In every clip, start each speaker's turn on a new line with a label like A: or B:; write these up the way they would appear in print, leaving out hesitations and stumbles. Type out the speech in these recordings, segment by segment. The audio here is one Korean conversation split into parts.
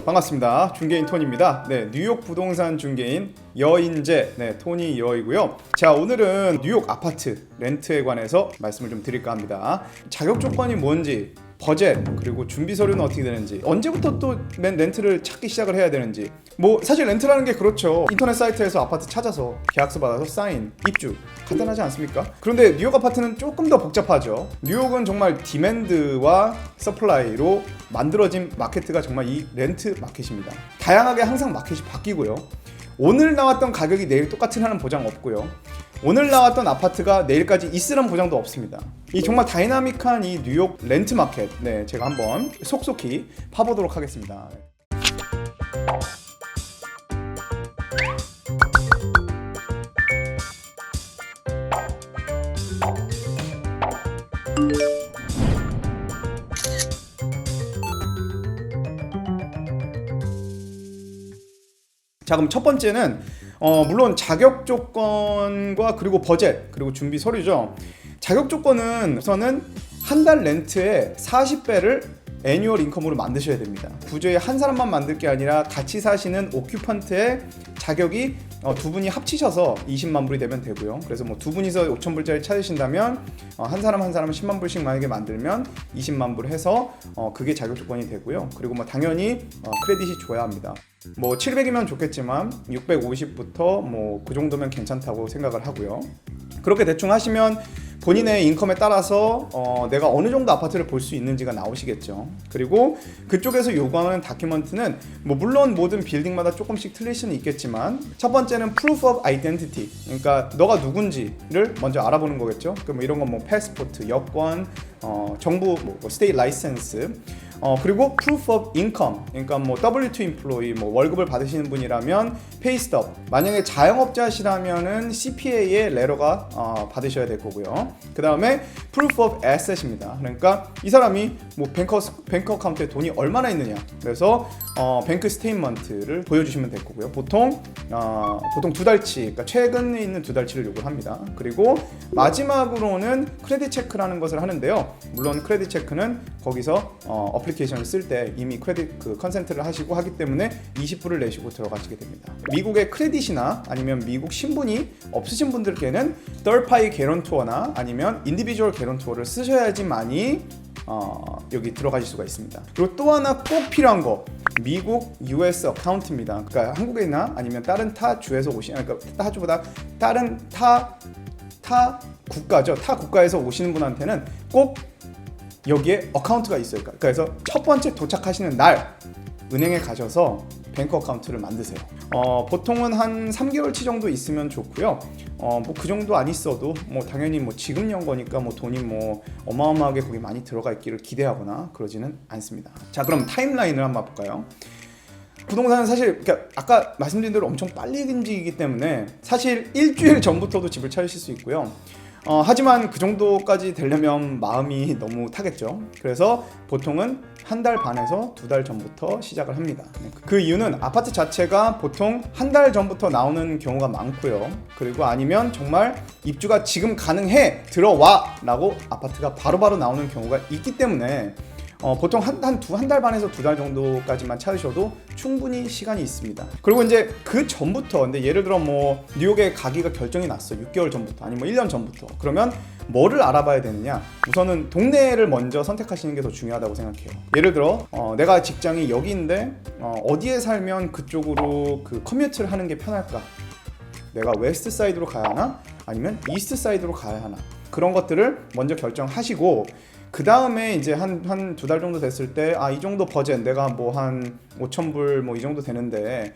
A: 반갑습니다. 중개인 토니입니다. 네, 뉴욕 부동산 중개인 여인재, 토니 여이고요. 자, 오늘은 뉴욕 아파트 렌트에 관해서 말씀을 좀 드릴까 합니다. 자격 조건이 뭔지, 버젯, 그리고 준비 서류는 어떻게 되는지, 언제부터 또 렌트를 찾기 시작을 해야 되는지. 뭐 사실 렌트라는 게 그렇죠. 인터넷 사이트에서 아파트 찾아서 계약서 받아서 사인, 입주, 간단하지 않습니까? 그런데 뉴욕 아파트는 조금 더 복잡하죠. 뉴욕은 정말 디맨드와 서플라이로 만들어진 마켓가 정말 이 렌트 마켓입니다. 다양하게 항상 마켓이 바뀌고요. 오늘 나왔던 가격이 내일 똑같은 하는 보장 없고요. 오늘 나왔던 아파트가 내일까지 있으란 보장도 없습니다. 이 정말 다이나믹한 이 뉴욕 렌트 마켓, 제가 한번 속속히 파보도록 하겠습니다. 자, 그럼 첫 번째는 물론 자격 조건과 그리고 버젯 그리고 준비 서류죠. 자격 조건은 우선은 한 달 렌트의 40배를 애뉴얼 인컴으로 만드셔야 됩니다. 부조에 한 사람만 만들 게 아니라 같이 사시는 오큐펀트의 자격이 두 분이 합치셔서 20만 불이 되면 되고요. 그래서 뭐 두 분이서 5천 불짜리 찾으신다면 한 사람 한 사람은 10만 불씩 만약에 만들면 20만 불 해서 그게 자격 조건이 되고요. 그리고 뭐 당연히 크레딧이 줘야 합니다. 뭐 700이면 좋겠지만 650부터 뭐 그 정도면 괜찮다고 생각을 하고요. 그렇게 대충 하시면 본인의 인컴에 따라서 내가 어느 정도 아파트를 볼 수 있는지가 나오시겠죠. 그리고 그쪽에서 요구하는 다큐먼트는 뭐 물론 모든 빌딩마다 조금씩 틀릴 수는 있겠지만, 첫 번째는 Proof of Identity, 그러니까 너가 누군지를 먼저 알아보는 거겠죠. 그럼 이런 건 뭐 패스포트, 여권, 정부 뭐 스테이트 라이센스, 그리고 Proof of Income, 그러니까 뭐 W2 employee, 뭐 월급을 받으시는 분이라면 페이스톱, 만약에 자영업자시라면은 CPA의 레터가 받으셔야 될 거고요. 그 다음에 Proof of Asset입니다. 그러니까 이 사람이 뭐 뱅크 어카운트에 돈이 얼마나 있느냐, 그래서 뱅크 스테이트먼트를 보여주시면 될 거고요. 보통 두 달치, 그러니까 최근에 있는 두 달치를 요구를 합니다. 그리고 마지막으로는 크레딧 체크라는 것을 하는데요. 물론 크레딧 체크는 거기서 어플리케이션을 쓸 때 이미 크레딧 컨센트를 하시고 하기 때문에 20불을 내시고 들어가시게 됩니다. 미국의 크레딧이나 아니면 미국 신분이 없으신 분들께는 third party guarantor나 아니면 individual guarantor를 쓰셔야지만이 여기 들어가실 수가 있습니다. 그리고 또 하나 꼭 필요한 거, 미국 US 어카운트입니다. 그러니까 한국이나 아니면 다른 타 주에서 그러니까 타 주보다 다른 타 국가죠. 타 국가에서 오시는 분한테는 꼭 여기에 어카운트가 있어요. 그래서 첫 번째 도착하시는 날 은행에 가셔서 뱅크 어카운트를 만드세요. 보통은 한 3개월치 정도 있으면 좋고요. 뭐 그 정도 안 있어도 뭐 당연히 뭐 지금 연 거니까 뭐 돈이 뭐 어마어마하게 거기 많이 들어가 있기를 기대하거나 그러지는 않습니다. 자, 그럼 타임라인을 한번 볼까요? 부동산은 사실 그러니까 아까 말씀드린 대로 엄청 빨리 움직이기 때문에 사실 일주일 전부터도 집을 찾으실 수 있고요. 하지만 그 정도까지 되려면 마음이 너무 타겠죠. 그래서 보통은 한 달 반에서 두 달 전부터 시작을 합니다. 그 이유는 아파트 자체가 보통 한 달 전부터 나오는 경우가 많고요. 그리고 아니면 정말 입주가 지금 가능해, 들어와 라고 아파트가 바로바로 나오는 경우가 있기 때문에 보통 한 달 반에서 두 달 정도까지만 찾으셔도 충분히 시간이 있습니다. 그리고 이제 그 전부터, 근데 예를 들어 뭐 뉴욕에 가기가 결정이 났어, 6개월 전부터 아니면 뭐 1년 전부터. 그러면 뭐를 알아봐야 되느냐? 우선은 동네를 먼저 선택하시는 게 더 중요하다고 생각해요. 예를 들어 내가 직장이 여기인데 어디에 살면 그쪽으로 커뮤트를 하는 게 편할까? 내가 웨스트 사이드로 가야 하나? 아니면 이스트 사이드로 가야 하나? 그런 것들을 먼저 결정하시고, 그 다음에 이제 한 두 달 정도 됐을 때 이 정도 버젯, 내가 뭐 한 5천 불 뭐 이 정도 되는데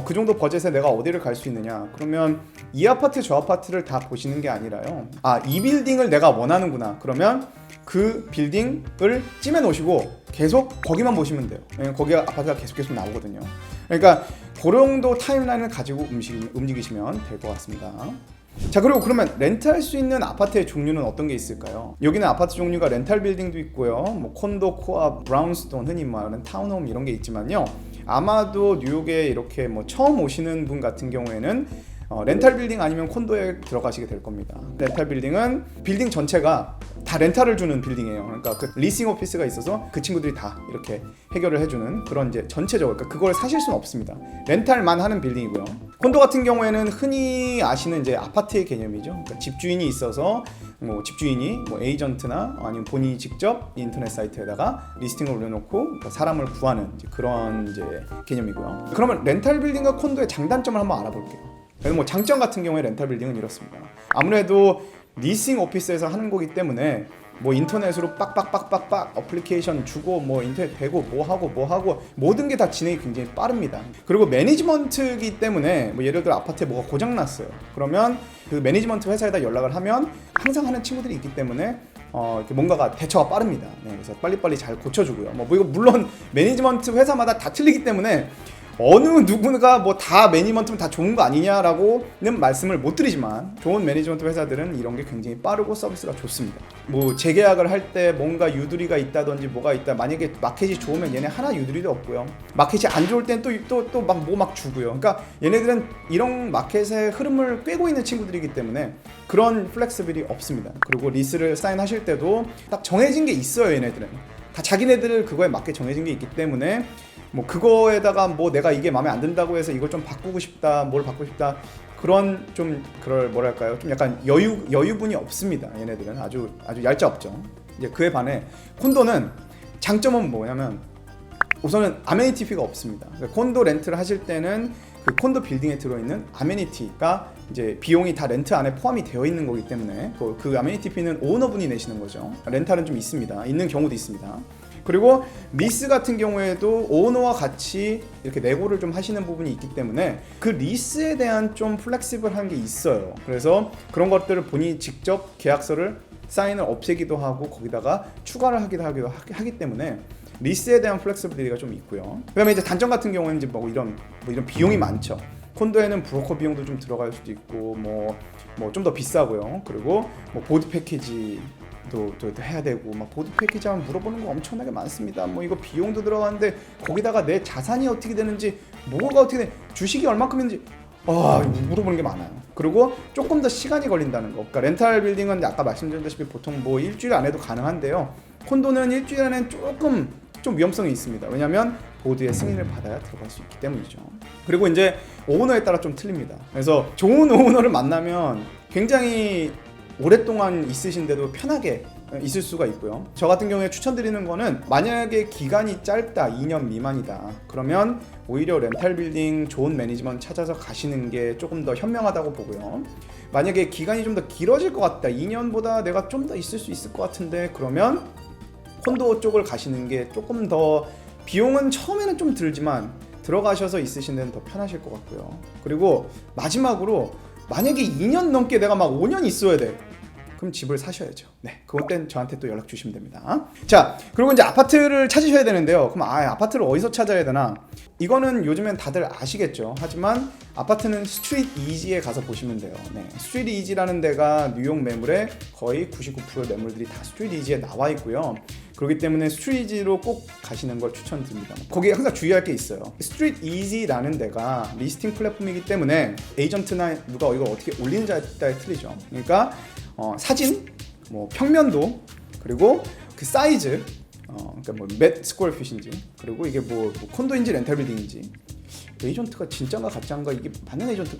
A: 그 정도 버젯에 내가 어디를 갈 수 있느냐, 그러면 이 아파트 저 아파트를 다 보시는 게 아니라요, 이 빌딩을 내가 원하는구나, 그러면 그 빌딩을 찜해 놓으시고 계속 거기만 보시면 돼요. 거기 아파트가 계속 나오거든요. 그러니까 그 정도 타임라인을 가지고 움직이시면 될 것 같습니다. 자, 그리고 그러면 렌트할 수 있는 아파트의 종류는 어떤 게 있을까요? 여기는 아파트 종류가 렌탈 빌딩도 있고요, 뭐 콘도, 코앞, 브라운스톤, 흔히 말하는 타운홈 이런 게 있지만요, 아마도 뉴욕에 이렇게 뭐 처음 오시는 분 같은 경우에는 렌탈 빌딩 아니면 콘도에 들어가시게 될 겁니다. 렌탈 빌딩은 빌딩 전체가 다 렌탈을 주는 빌딩이에요. 그러니까 그 리싱 오피스가 있어서 그 친구들이 다 이렇게 해결을 해주는 그런 이제 전체적으로, 그러니까 그걸 사실 수는 없습니다. 렌탈만 하는 빌딩이고요. 콘도 같은 경우에는 흔히 아시는 이제 아파트의 개념이죠. 그러니까 집주인이 있어서 뭐 집주인이 뭐 에이전트나 아니면 본인이 직접 인터넷 사이트에다가 리스팅을 올려놓고 그러니까 사람을 구하는 이제 그런 이제 개념이고요. 그러면 렌탈 빌딩과 콘도의 장단점을 한번 알아볼게요. 그래서 뭐 장점 같은 경우에 렌탈 빌딩은 이렇습니다. 아무래도 리싱 오피스에서 하는 거기 때문에 뭐 인터넷으로 빡빡빡빡빡 어플리케이션 주고 뭐 인터넷 대고 뭐 하고 모든 게 다 진행이 굉장히 빠릅니다. 그리고 매니지먼트이기 때문에 뭐 예를 들어 아파트에 뭐가 고장 났어요. 그러면 그 매니지먼트 회사에다 연락을 하면 항상 하는 친구들이 있기 때문에 이렇게 뭔가가 대처가 빠릅니다. 네, 그래서 빨리빨리 잘 고쳐주고요. 뭐 이거 물론 매니지먼트 회사마다 다 틀리기 때문에 어느 누구가 뭐 다 매니지먼트면 다 좋은 거 아니냐라고는 말씀을 못 드리지만 좋은 매니지먼트 회사들은 이런 게 굉장히 빠르고 서비스가 좋습니다. 뭐 재계약을 할 때 뭔가 유두리가 있다든지 뭐가 있다, 만약에 마켓이 좋으면 얘네 하나 유두리도 없고요. 마켓이 안 좋을 땐 또 막 주고요. 그러니까 얘네들은 이런 마켓의 흐름을 꿰고 있는 친구들이기 때문에 그런 플렉스빌이 없습니다. 그리고 리스를 사인하실 때도 딱 정해진 게 있어요. 얘네들은 다 자기네들 그거에 맞게 정해진 게 있기 때문에 뭐 그거에다가 뭐 내가 이게 마음에 안 든다고 해서 이걸 좀 바꾸고 싶다, 뭘 바꾸고 싶다, 그런 좀 그럴 뭐랄까요, 좀 약간 여유분이 없습니다. 얘네들은 아주 얄짤없죠. 이제 그에 반해 콘도는 장점은 뭐냐면 우선은 아메니티 피가 없습니다. 그러니까 콘도 렌트를 하실 때는 그 콘도 빌딩에 들어있는 아메니티가 이제 비용이 다 렌트 안에 포함이 되어 있는 거기 때문에 그 아메니티 피는 오너분이 내시는 거죠. 렌탈은 좀 있습니다. 있는 경우도 있습니다. 그리고 리스 같은 경우에도 오너와 같이 이렇게 내고를 좀 하시는 부분이 있기 때문에 그 리스에 대한 좀 플렉시블한 게 있어요. 그래서 그런 것들을 본인이 직접 계약서를 사인을 없애기도 하고 거기다가 추가를 하기도 하기 때문에 리스에 대한 플렉시빌리티가 좀 있고요. 그다음에 이제 단점 같은 경우는 이제 뭐 이런 비용이 많죠. 콘도에는 브로커 비용도 좀 들어갈 수도 있고 뭐 좀 더 비싸고요. 그리고 뭐 보드 패키지 또 해야 되고, 막 보드 패키지 하면 물어보는 거 엄청나게 많습니다. 뭐 이거 비용도 들어가는데 거기다가 내 자산이 어떻게 되는지, 뭐가 어떻게 돼, 주식이 얼마큼인지 물어보는 게 많아요. 그리고 조금 더 시간이 걸린다는 거. 그러니까 렌탈 빌딩은 아까 말씀드렸다시피 보통 뭐 일주일 안에도 가능한데요. 콘도는 일주일 안에는 조금 좀 위험성이 있습니다. 왜냐하면 보드의 승인을 받아야 들어갈 수 있기 때문이죠. 그리고 이제 오너에 따라 좀 틀립니다. 그래서 좋은 오너를 만나면 굉장히 오랫동안 있으신데도 편하게 있을 수가 있고요. 저 같은 경우에 추천드리는 거는 만약에 기간이 짧다, 2년 미만이다, 그러면 오히려 렌탈 빌딩 좋은 매니지먼트 찾아서 가시는 게 조금 더 현명하다고 보고요. 만약에 기간이 좀 더 길어질 것 같다, 2년보다 내가 좀 더 있을 수 있을 것 같은데, 그러면 콘도 쪽을 가시는 게 조금 더 비용은 처음에는 좀 들지만 들어가셔서 있으신 데는 더 편하실 것 같고요. 그리고 마지막으로 만약에 2년 넘게 내가 막 5년 있어야 돼, 그럼 집을 사셔야죠. 네, 그땐 저한테 또 연락 주시면 됩니다. 자, 그리고 이제 아파트를 찾으셔야 되는데요. 그럼 아파트를 어디서 찾아야 되나? 이거는 요즘엔 다들 아시겠죠. 하지만 아파트는 스트리트 이지에 가서 보시면 돼요. 네, 스트리트 이지라는 데가 뉴욕 매물의 거의 99%의 매물들이 다 스트리트 이지에 나와 있고요. 그렇기 때문에 스트리트 이지로 꼭 가시는 걸 추천드립니다. 거기에 항상 주의할 게 있어요. 스트리트 이지라는 데가 리스팅 플랫폼이기 때문에 에이전트나 누가 이걸 어떻게 올리는지에 따라 틀리죠. 그러니까 사진, 뭐 평면도, 그리고 그 사이즈, 그러니까 뭐 몇 스퀘어 핏인지, 그리고 이게 뭐 콘도인지 렌탈 빌딩인지, 에이전트가 진짜인가 가짜인가, 이게 맞는 에이전트,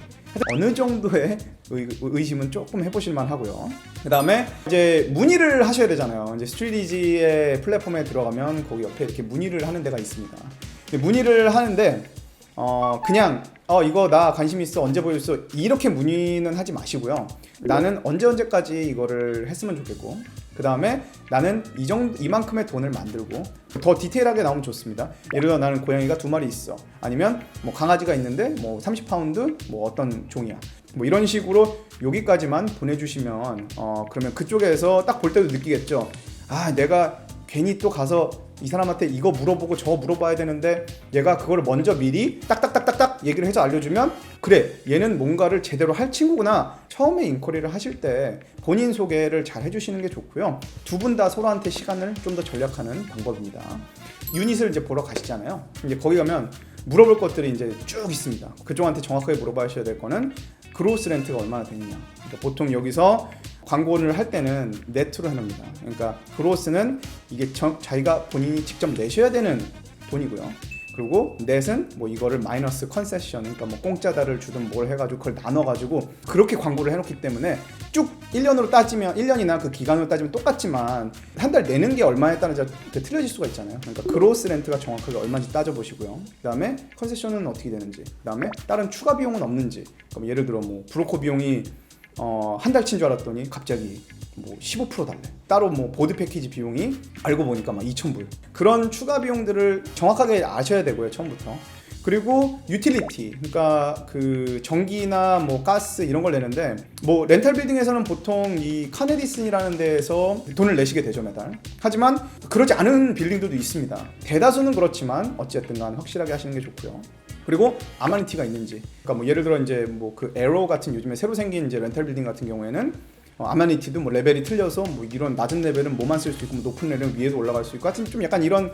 A: 어느 정도의 의심은 조금 해보실 만하고요. 그 다음에 이제 문의를 하셔야 되잖아요. 이제 스트리지의 플랫폼에 들어가면 거기 옆에 이렇게 문의를 하는 데가 있습니다. 문의를 하는데 그냥 이거 나 관심 있어, 언제 보여줬어, 이렇게 문의는 하지 마시고요. 나는 언제까지 이거를 했으면 좋겠고, 그 다음에 나는 이만큼의 돈을 만들고, 더 디테일하게 나오면 좋습니다. 예를 들어 나는 고양이가 2마리 있어, 아니면 뭐 강아지가 있는데 뭐 30파운드 뭐 어떤 종이야, 뭐 이런 식으로 여기까지만 보내주시면 그러면 그쪽에서 딱 볼 때도 느끼겠죠. 내가 괜히 또 가서 이 사람한테 이거 물어보고 저거 물어봐야 되는데 얘가 그걸 먼저 미리 딱딱딱딱딱 얘기를 해서 알려주면, 그래, 얘는 뭔가를 제대로 할 친구구나. 처음에 인쿼리를 하실 때 본인 소개를 잘 해주시는 게 좋고요. 두 분 다 서로한테 시간을 좀 더 절약하는 방법입니다. 유닛을 이제 보러 가시잖아요. 이제 거기 가면 물어볼 것들이 이제 쭉 있습니다. 그쪽한테 정확하게 물어봐셔야 될 거는 그로스 렌트가 얼마나 되느냐. 그러니까 보통 여기서 광고를 할 때는 네트로 해놓습니다. 그러니까 그로스는 이게 자기가 본인이 직접 내셔야 되는 돈이고요. 그리고 넷은 뭐 이거를 마이너스 컨세션, 그러니까 뭐 공짜다를 주든 뭘 해가지고 그걸 나눠가지고 그렇게 광고를 해놓기 때문에 쭉 1년으로 따지면 1년이나 그 기간으로 따지면 똑같지만 한 달 내는 게 얼마에 따라 틀려질 수가 있잖아요. 그러니까 그로스 렌트가 정확하게 얼마인지 따져보시고요. 그 다음에 컨세션은 어떻게 되는지, 그 다음에 다른 추가 비용은 없는지. 그럼 예를 들어 뭐 브로커 비용이 한 달치인 줄 알았더니 갑자기 뭐 15% 달래. 따로 뭐 보드 패키지 비용이 알고 보니까 막 2,000불. 그런 추가 비용들을 정확하게 아셔야 되고요, 처음부터. 그리고 유틸리티, 그러니까 그 전기나 뭐 가스 이런 걸 내는데, 뭐 렌탈 빌딩에서는 보통 이 카네디슨이라는 데에서 돈을 내시게 되죠, 매달. 하지만 그러지 않은 빌딩들도 있습니다. 대다수는 그렇지만 어쨌든 간 확실하게 하시는 게 좋고요. 그리고 아마니티가 있는지, 그러니까 뭐 예를 들어 이제 뭐 그 에로 같은 요즘에 새로 생긴 이제 렌탈 빌딩 같은 경우에는 아마니티도 뭐 레벨이 틀려서 뭐 이런 낮은 레벨은 뭐만 쓸 수 있고, 뭐 높은 레벨은 위에도 올라갈 수 있고, 하여튼 좀 약간 이런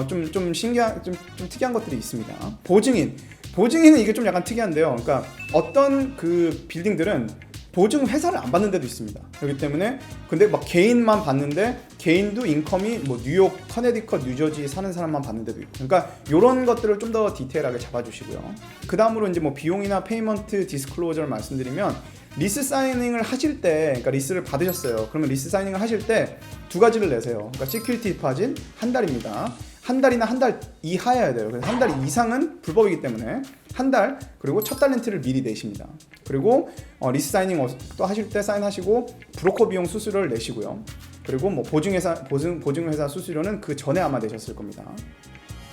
A: 좀 신기한 좀 특이한 것들이 있습니다. 보증인은 이게 좀 약간 특이한데요. 그러니까 어떤 그 빌딩들은 보증 회사를 안 받는 데도 있습니다. 그렇기 때문에 근데 막 개인만 받는데 개인도 인컴이 뭐 뉴욕, 커네디컷, 뉴저지 사는 사람만 받는 데도 있고, 그러니까 이런 것들을 좀 더 디테일하게 잡아주시고요. 그 다음으로 이제 뭐 비용이나 페이먼트 디스클로저를 말씀드리면, 리스 사이닝을 하실 때, 그러니까 리스를 받으셨어요. 그러면 리스 사이닝을 하실 때 두 가지를 내세요. 그러니까 시큐리티 디파짓 한 달입니다. 한 달이나 한 달 이하여야 돼요. 그래서 한 달 이상은 불법이기 때문에 한 달, 그리고 첫 달 렌트를 미리 내십니다. 그리고 리스 사이닝 또 하실 때 사인하시고 브로커 비용 수수료를 내시고요. 그리고 뭐 보증회사 수수료는 그 전에 아마 내셨을 겁니다.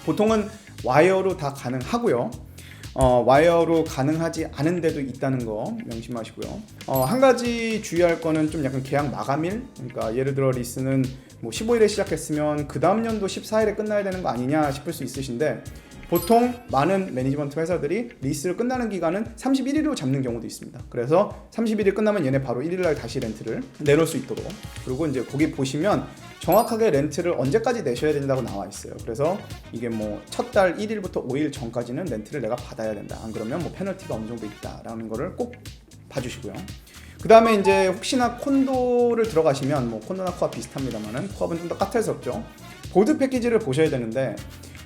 A: 보통은 와이어로 다 가능하고요. 와이어로 가능하지 않은 데도 있다는 거 명심하시고요. 한 가지 주의할 거는 좀 약간 계약 마감일, 그러니까 예를 들어 리스는 뭐 15일에 시작했으면 그 다음 연도 14일에 끝나야 되는 거 아니냐 싶을 수 있으신데, 보통 많은 매니지먼트 회사들이 리스를 끝나는 기간은 31일로 잡는 경우도 있습니다. 그래서 31일 끝나면 얘네 바로 1일날 다시 렌트를 내놓을 수 있도록. 그리고 이제 거기 보시면 정확하게 렌트를 언제까지 내셔야 된다고 나와 있어요. 그래서 이게 뭐 첫 달 1일부터 5일 전까지는 렌트를 내가 받아야 된다. 안 그러면 뭐 페널티가 어느 정도 있다라는 거를 꼭 봐주시고요. 그 다음에 이제 혹시나 콘도를 들어가시면, 뭐 콘도나 코압 비슷합니다만은 코압은 좀 더 까탈스럽죠. 보드 패키지를 보셔야 되는데,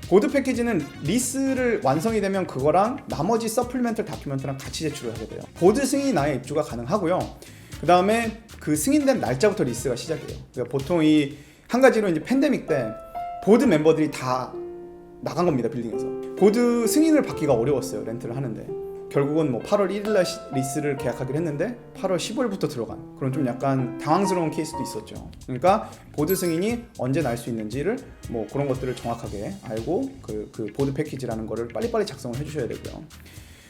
A: 보드 패키지는 리스를 완성이 되면 그거랑 나머지 서플리멘털 다큐멘트랑 같이 제출을 하게 돼요. 보드 승인이 나야 입주가 가능하고요. 그 다음에 그 승인된 날짜부터 리스가 시작이에요. 그러니까 보통 이 한 가지로 이제 팬데믹 때 보드 멤버들이 다 나간 겁니다, 빌딩에서. 보드 승인을 받기가 어려웠어요, 렌트를 하는데. 결국은 뭐 8월 1일날 리스를 계약하기로 했는데 8월 15일부터 들어간 그런 좀 약간 당황스러운 케이스도 있었죠. 그러니까 보드 승인이 언제 날 수 있는지를 뭐 그런 것들을 정확하게 알고 그 보드 패키지라는 거를 빨리빨리 작성을 해주셔야 되고요.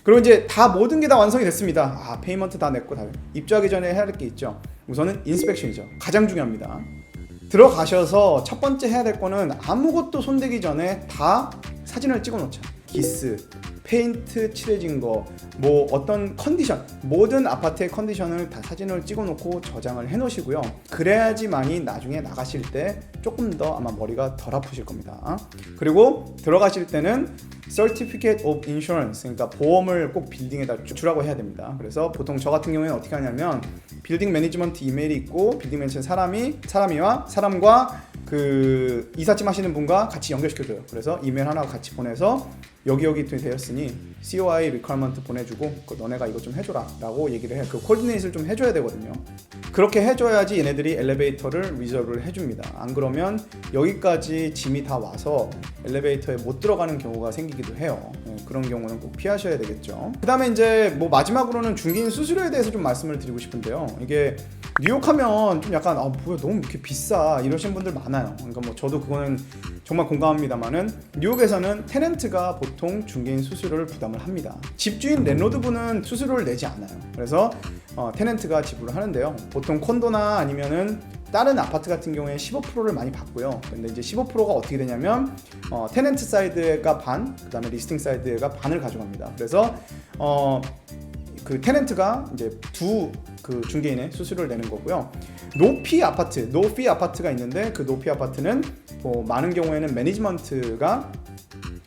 A: 그리고 이제 다 모든 게 다 완성이 됐습니다. 페이먼트 다 냈고 다 입주하기 전에 해야 될 게 있죠. 우선은 인스펙션이죠. 가장 중요합니다. 들어가셔서 첫 번째 해야 될 거는 아무것도 손대기 전에 다 사진을 찍어 놓자. 기스, 페인트 칠해진 거, 뭐 어떤 컨디션, 모든 아파트의 컨디션을 다 사진을 찍어 놓고 저장을 해 놓으시고요. 그래야지만이 나중에 나가실 때 조금 더 아마 머리가 덜 아프실 겁니다. 그리고 들어가실 때는 Certificate of Insurance, 그러니까 보험을 꼭 빌딩에다 주라고 해야 됩니다. 그래서 보통 저 같은 경우에는 어떻게 하냐면, 빌딩 매니지먼트 이메일이 있고, 빌딩 매니지먼트 사람과 그 이삿짐 하시는 분과 같이 연결시켜줘요. 그래서 이메일 하나 같이 보내서 여기 되었으니 COI 리퀘어먼트 보내주고 너네가 이거 좀 해줘라 라고 얘기를 해요. 그 코디네이트를 좀 해줘야 되거든요. 그렇게 해줘야지 얘네들이 엘리베이터를 리저브를 해줍니다. 안 그러면 여기까지 짐이 다 와서 엘리베이터에 못 들어가는 경우가 생기기도 해요. 그런 경우는 꼭 피하셔야 되겠죠. 그 다음에 이제 뭐 마지막으로는 중개인 수수료에 대해서 좀 말씀을 드리고 싶은데요. 이게 뉴욕 하면 좀 약간 뭐야 너무 이렇게 비싸 이러신 분들 많아요. 그러니까 뭐 저도 그거는 정말 공감합니다만은, 뉴욕에서는 테넌트가 보통 중개인 수수료를 부담을 합니다. 집주인 랜로드분은 수수료를 내지 않아요. 그래서 테넌트가 지불을 하는데요. 보통 콘도나 아니면은 다른 아파트 같은 경우에 15%를 많이 받고요. 근데 이제 15%가 어떻게 되냐면 테넌트 사이드가 반, 그 다음에 리스팅 사이드가 반을 가져갑니다. 그래서 그 테넌트가 이제 그 중개인의 수수료를 내는 거고요. 노피 아파트가 있는데, 그 노피 아파트는 뭐 많은 경우에는 매니지먼트가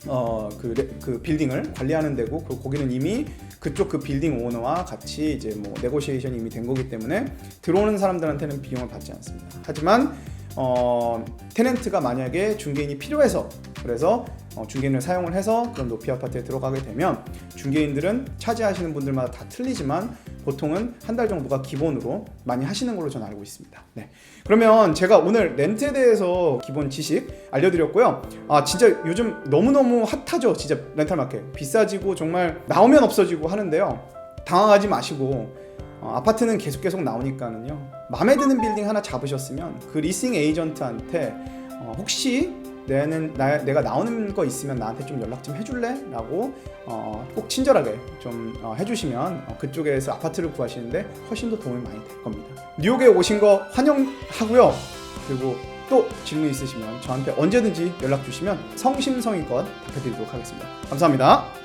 A: 그 빌딩을 관리하는 데고, 그리고 거기는 이미 그쪽 그 빌딩 오너와 같이 이제 뭐 네고시에이션이 이미 된 거기 때문에 들어오는 사람들한테는 비용을 받지 않습니다. 하지만 테넌트가 만약에 중개인이 필요해서, 그래서 중개인을 사용을 해서 그런 높이 아파트에 들어가게 되면, 중개인들은 차지하시는 분들마다 다 틀리지만 보통은 한 달 정도가 기본으로 많이 하시는 걸로 저는 알고 있습니다. 네. 그러면 제가 오늘 렌트에 대해서 기본 지식 알려드렸고요. 진짜 요즘 너무너무 핫하죠. 진짜 렌탈 마켓 비싸지고 정말 나오면 없어지고 하는데요. 당황하지 마시고 아파트는 계속 나오니까는요, 마음에 드는 빌딩 하나 잡으셨으면 그 리싱 에이전트한테 혹시 내가 나오는 거 있으면 나한테 좀 연락 좀 해줄래? 라고 꼭 친절하게 좀 해주시면 그쪽에서 아파트를 구하시는데 훨씬 더 도움이 많이 될 겁니다. 뉴욕에 오신 거 환영하고요. 그리고 또 질문 있으시면 저한테 언제든지 연락 주시면 성심성의껏 답해드리도록 하겠습니다. 감사합니다.